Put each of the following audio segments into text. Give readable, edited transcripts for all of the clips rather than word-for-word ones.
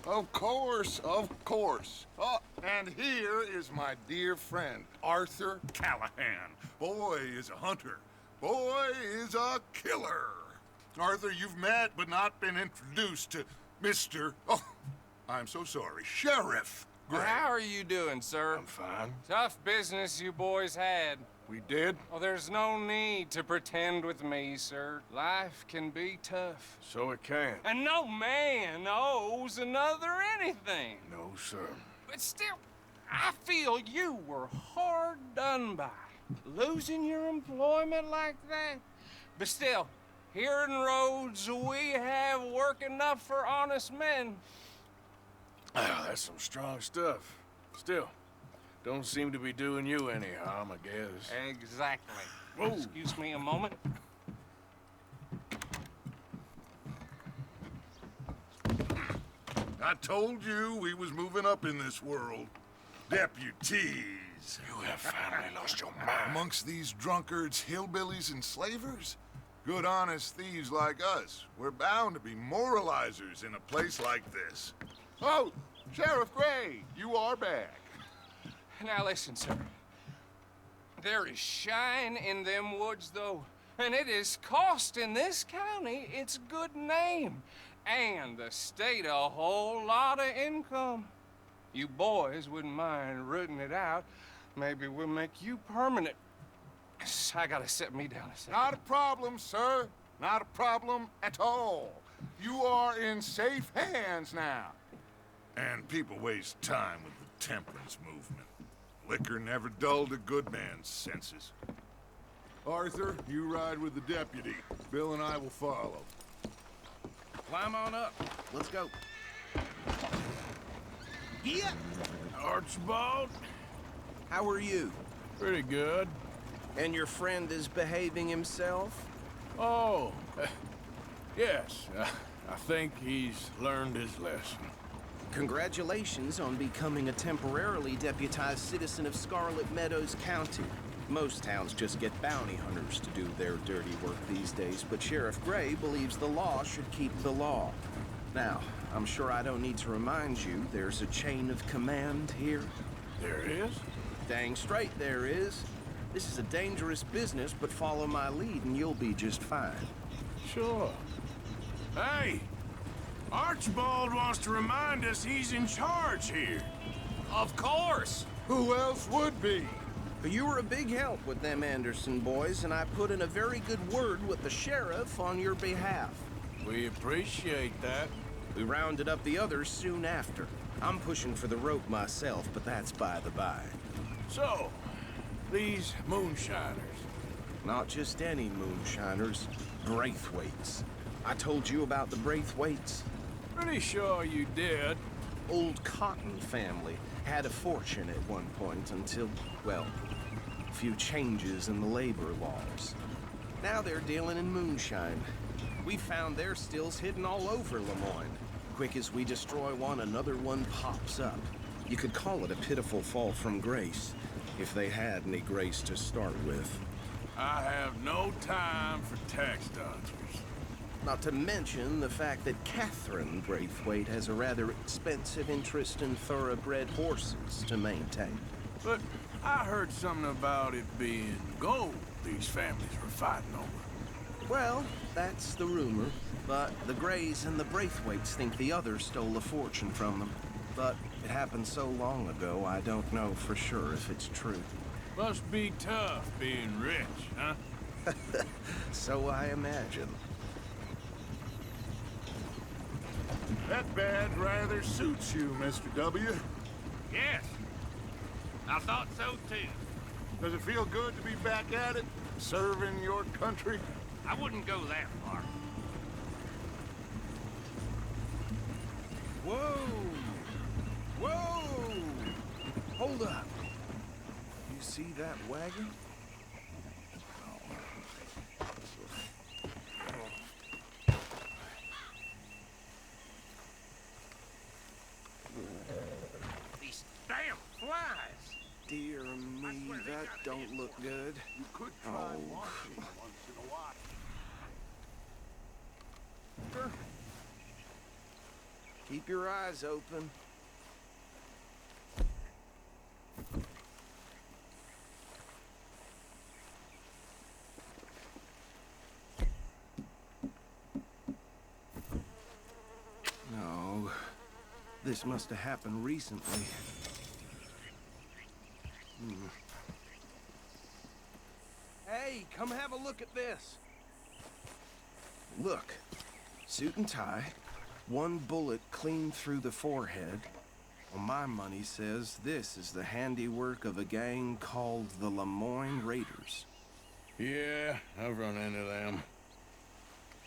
Of course, of course. Oh, and here is my dear friend, Arthur Callahan. Boy is a hunter. Boy is a killer. Arthur, you've met but not been introduced to Mr. Oh, I'm so sorry, Sheriff Gray. How are you doing, sir? I'm fine. Tough business you boys had. We did? Oh, there's no need to pretend with me, sir. Life can be tough. So it can. And no man owes another anything. No, sir. But still, I feel you were hard done by. Losing your employment like that. But still, here in Rhodes, we have work enough for honest men. Ah, that's some strong stuff. Still, don't seem to be doing you any harm, I guess. Exactly. Whoa. Excuse me a moment. I told you we was moving up in this world. Deputies. You have finally lost your mind. Amongst these drunkards, hillbillies, and slavers? Good honest thieves like us. We're bound to be moralizers in a place like this. Oh, Sheriff Gray, you are back. Now listen, sir. There is shine in them woods, though. And it is costing this county its good name. And the state a whole lot of income. You boys wouldn't mind rooting it out. Maybe we'll make you permanent. I gotta set me down a second. Not a problem, sir. Not a problem at all. You are in safe hands now. And people waste time with the temperance movement. Liquor never dulled a good man's senses. Arthur, you ride with the deputy. Bill and I will follow. Climb on up. Let's go. Yeah. Archibald? How are you? Pretty good. And your friend is behaving himself? Oh, yes. I think he's learned his lesson. Congratulations on becoming a temporarily deputized citizen of Scarlet Meadows County. Most towns just get bounty hunters to do their dirty work these days, but Sheriff Gray believes the law should keep the law. Now, I'm sure I don't need to remind you there's a chain of command here. There is? Dang straight there is. This is a dangerous business, but follow my lead and you'll be just fine. Sure. Hey! Archibald wants to remind us he's in charge here. Of course! Who else would be? You were a big help with them Anderson boys, and I put in a very good word with the sheriff on your behalf. We appreciate that. We rounded up the others soon after. I'm pushing for the rope myself, but that's by the by. So, these moonshiners. Not just any moonshiners, Braithwaites. I told you about the Braithwaites. Pretty sure you did. Old Cotton family had a fortune at one point until, well, a few changes in the labor laws. Now they're dealing in moonshine. We found their stills hidden all over Lemoyne. Quick as we destroy one, another one pops up. You could call it a pitiful fall from grace, if they had any grace to start with. I have no time for tax dodgers. Not to mention the fact that Catherine Braithwaite has a rather expensive interest in thoroughbred horses to maintain. But I heard something about it being gold these families were fighting over. Well, that's the rumor. But the Grays and the Braithwaites think the others stole a fortune from them. But it happened so long ago, I don't know for sure if it's true. Must be tough being rich, huh? So I imagine. That badge rather suits you, Mr. W. Yes. I thought so, too. Does it feel good to be back at it, serving your country? I wouldn't go that far. Whoa! Whoa! Hold up. You see that wagon? These damn flies. Dear me, that don't look good. You could try washing once in a while. Keep your eyes open. No, this must have happened recently. Hey, come have a look at this. Look, suit and tie, one bullet clean through the forehead. Well, my money says this is the handiwork of a gang called the Lemoyne Raiders. Yeah, I've run into them.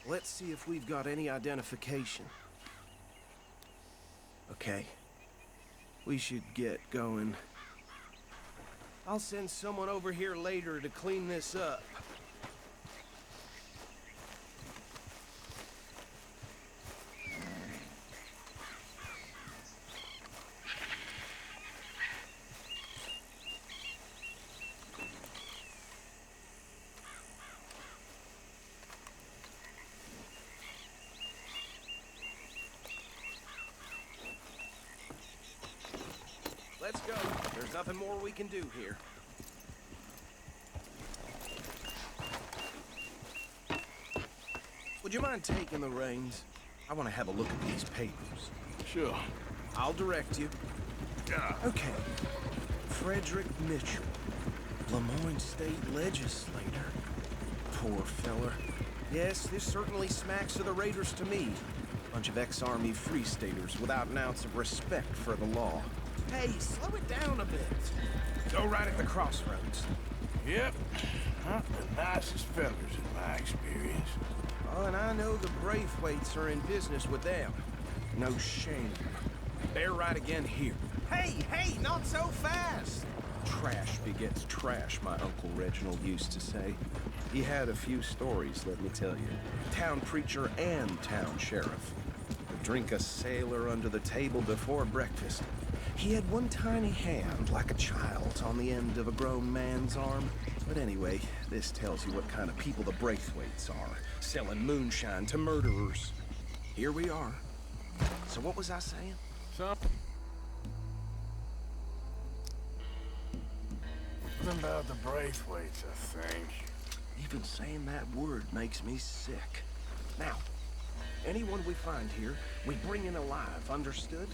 Let's see if we've got any identification. Okay, we should get going. I'll send someone over here later to clean this up. Let's go. There's nothing more we can do here. Would you mind taking the reins? I want to have a look at these papers. Sure. I'll direct you. Okay. Frederick Mitchell, Lemoyne State Legislator. Poor feller. Yes, this certainly smacks of the Raiders to me. Bunch of ex-Army Free Staters without an ounce of respect for the law. Hey, slow it down a bit. Go right at the crossroads. Yep. Not the nicest fellas in my experience. Oh, and I know the Braithwaites are in business with them. No shame. Bear right again here. Hey, not so fast! Trash begets trash, my Uncle Reginald used to say. He had a few stories, let me tell you. Town preacher and town sheriff. Would drink a sailor under the table before breakfast. He had one tiny hand, like a child, on the end of a grown man's arm. But anyway, this tells you what kind of people the Braithwaites are, selling moonshine to murderers. Here we are. So what was I saying? Something about the Braithwaites, I think. Even saying that word makes me sick. Now, anyone we find here, we bring in alive, understood?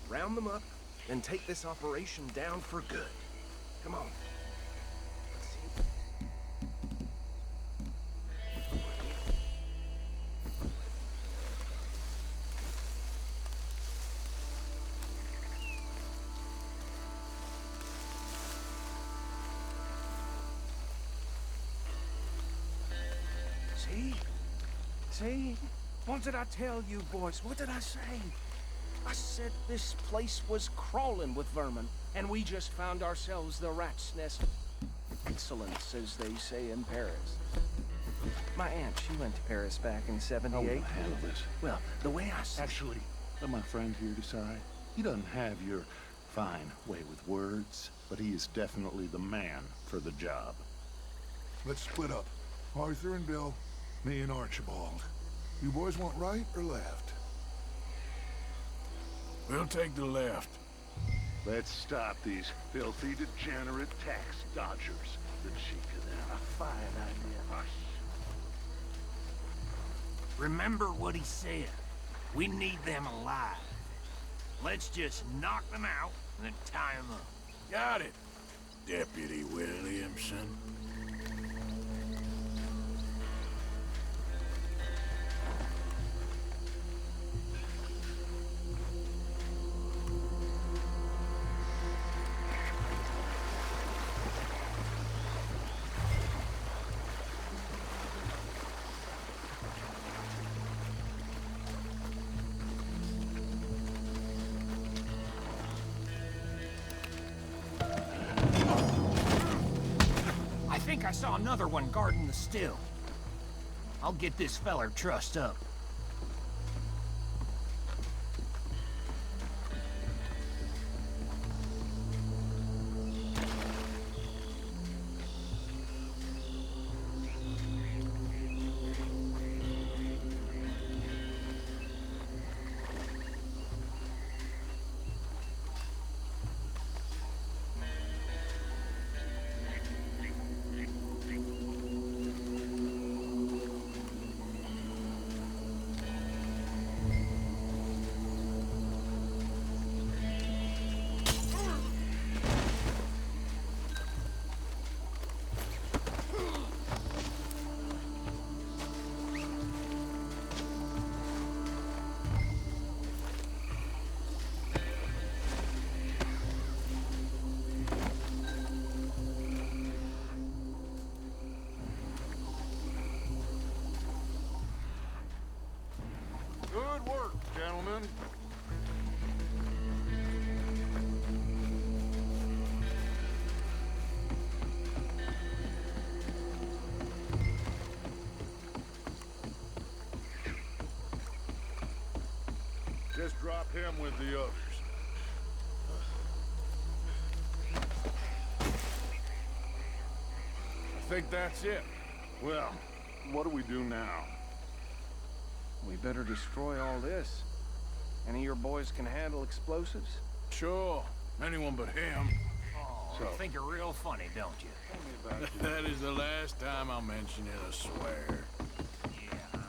Round them up, and take this operation down for good. Come on. Let's see. See? What did I tell you, boys? What did I say? I said this place was crawling with vermin, and we just found ourselves the rat's nest. Excellence, as they say in Paris. My aunt, she went to Paris back in '78. I want to handle this. Well, the way I see Actually, let my friend here decide. He doesn't have your fine way with words, but he is definitely the man for the job. Let's split up. Arthur and Bill, me and Archibald. You boys want right or left? We'll take the left. Let's stop these filthy, degenerate tax dodgers. The cheek of them. A fine idea. Hush. Remember what he said. We need them alive. Let's just knock them out and then tie them up. Got it, Deputy Williamson. I think I saw another one guarding the still. I'll get this feller trussed up. just drop him with the others. I think that's it. Well, what do we do now? We better destroy all this. Any of your boys can handle explosives? Sure. Anyone but him. Oh, So- you think you're real funny, don't you? Tell me about you. That is the last time I'll mention it, I swear. Yeah.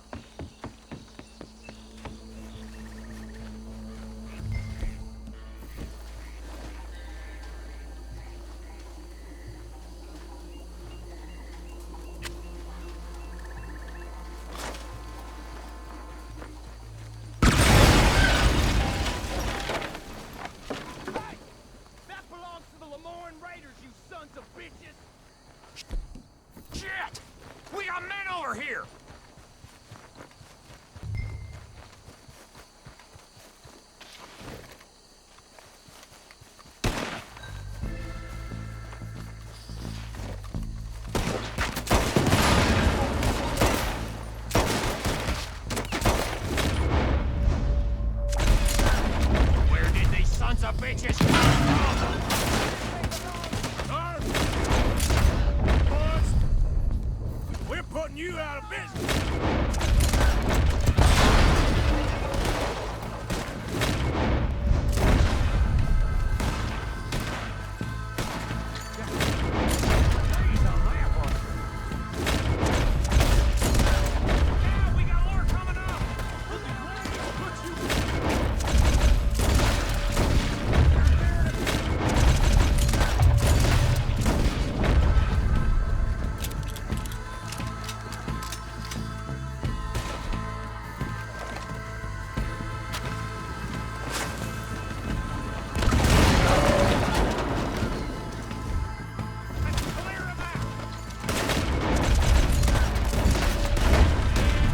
That belongs to the Lemoyne Raiders, you sons of bitches! Shit! We got men over here! Where did these sons of bitches come from? Boys, we're putting you out of business. Yeah, we got more coming up! Let's clear them out!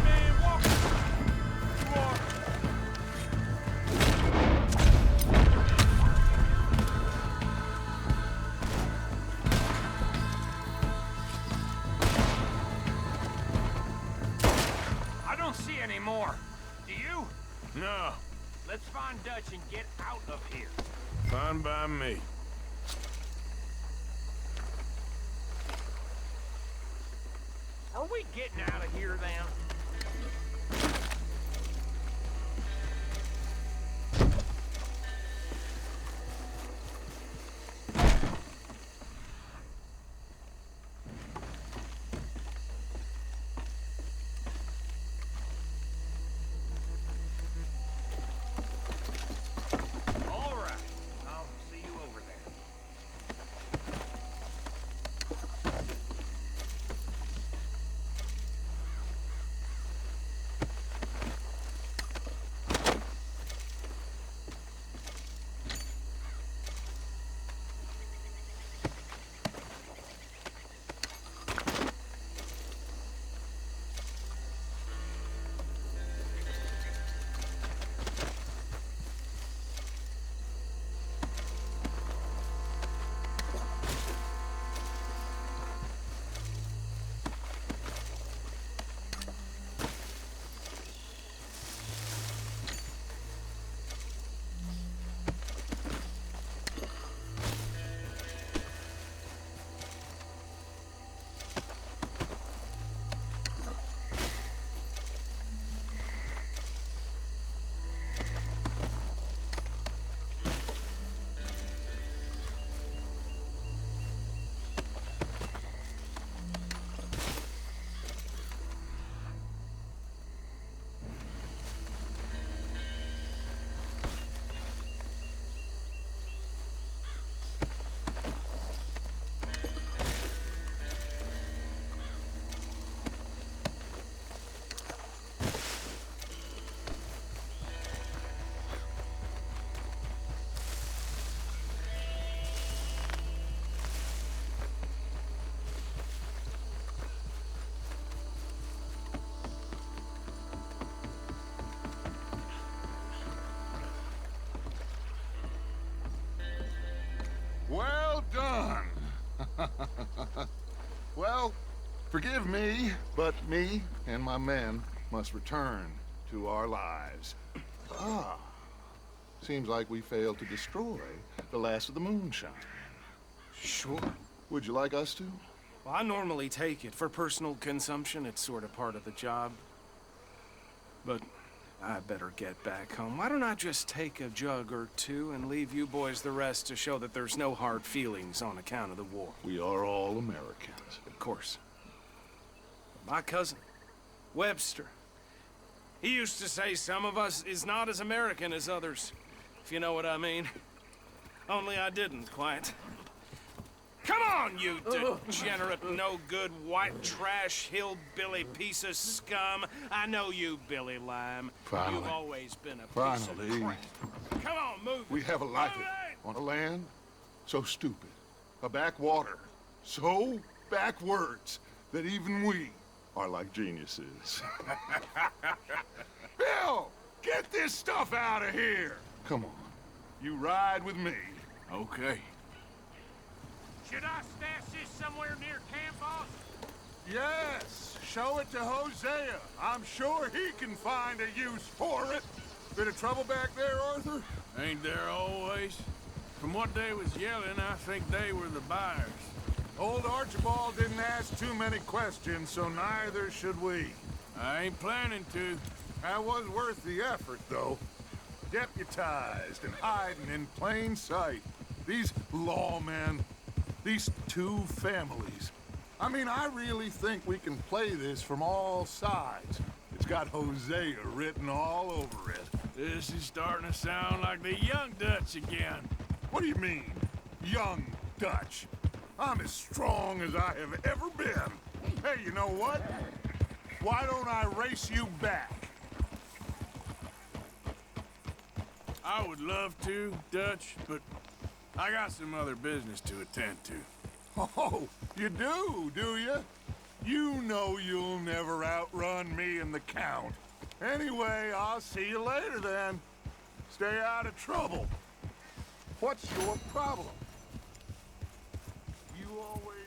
Man, walk! You are... I don't see any more. Do you? No, Let's find Dutch and get out of here. fine by me. Are we getting out of here then? All right. I'll see you over there. Well done. Well, forgive me, but me and my men must return to our lives. Ah, Seems like we failed to destroy the last of the moonshine. Sure. Would you like us to? Well, I normally take it for personal consumption. It's sort of part of the job. But I better get back home. Why don't I just take a jug or two and leave you boys the rest to show that there's no hard feelings on account of the war? We are all Americans. Of course. My cousin, Webster, he used to say some of us is not as American as others, if you know what I mean. Only I didn't quite. Come on, you degenerate, no-good, white trash, hillbilly piece of scum. I know you, Billy Lime. Finally. You've always been a piece of Finally. crap. Come on, move it. We have a life Move it! on a land so stupid, a backwater so backwards that even we are like geniuses. Bill, get this stuff out of here. Come on, you ride with me. Okay. Should I stash this somewhere near camp, boss? Yes, show it to Hosea. I'm sure he can find a use for it. Bit of trouble back there, Arthur? Ain't there always? From what they was yelling, I think they were the buyers. Old Archibald didn't ask too many questions, so neither should we. I ain't planning to. That was worth the effort, though. Deputized and hiding in plain sight. These lawmen, these two families. I mean, I really think we can play this from all sides. It's got Hosea written all over it. This is starting to sound like the Young Dutch again. What do you mean, young Dutch? I'm as strong as I have ever been. Hey, you know what? Why don't I race you back? I would love to, Dutch, but I got some other business to attend to. Oh, you do you? You know you'll never outrun me and the Count. Anyway, I'll see you later then. Stay out of trouble. What's your problem? You always